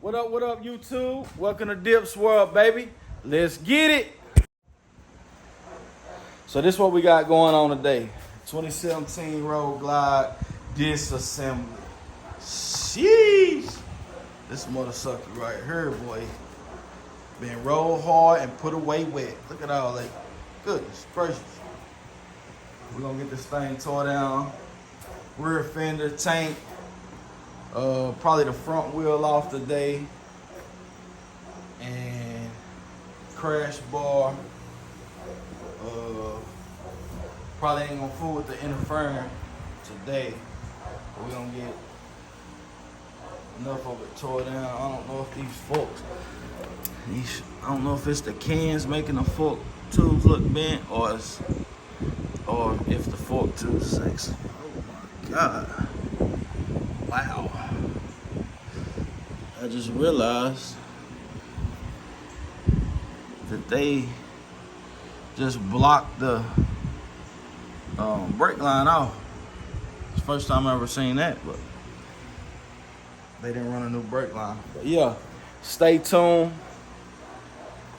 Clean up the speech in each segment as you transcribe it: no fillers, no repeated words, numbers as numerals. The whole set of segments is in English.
What up, YouTube? Welcome to Dips World, baby. Let's get it. So this is what we got going on today. 2017 Road Glide Disassembly. Sheesh. This motorcycle right here, boy. Been rolled hard and put away wet. Look at all that. Goodness gracious. We're gonna get this thing tore down. Rear fender, tank. Probably the front wheel off today. And crash bar. Probably ain't gonna fool with the interference today. But we're gonna get enough of it tore down. I don't know if these forks, I don't know if it's the cans making the fork tubes look bent or if the fork tubes sexy. Oh my God. Wow. I just realized that they just blocked the brake line off. It's the first time I ever seen that, but they didn't run a new brake line. But yeah, stay tuned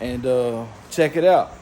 and check it out.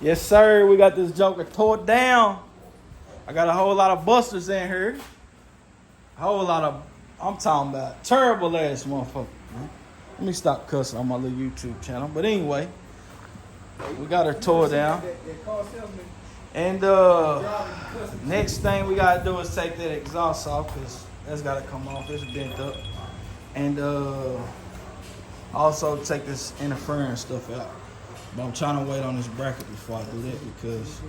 Yes, sir. We got this joker tore down. I got a whole lot of busters in here. A whole lot of, I'm talking about terrible ass motherfucker, man. Let me stop cussing on my little YouTube channel. But anyway, we got her tore down. And next thing we gotta do is take that exhaust off, because that's gotta come off. It's bent up. And also take this interference stuff out. But I'm trying to wait on this bracket before I do that, because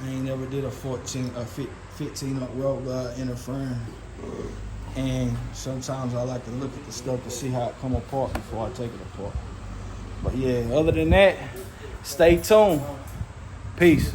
I ain't never did a 15 up road guard interfering. And sometimes I like to look at the stuff to see how it come apart before I take it apart. But yeah, other than that, stay tuned. Peace.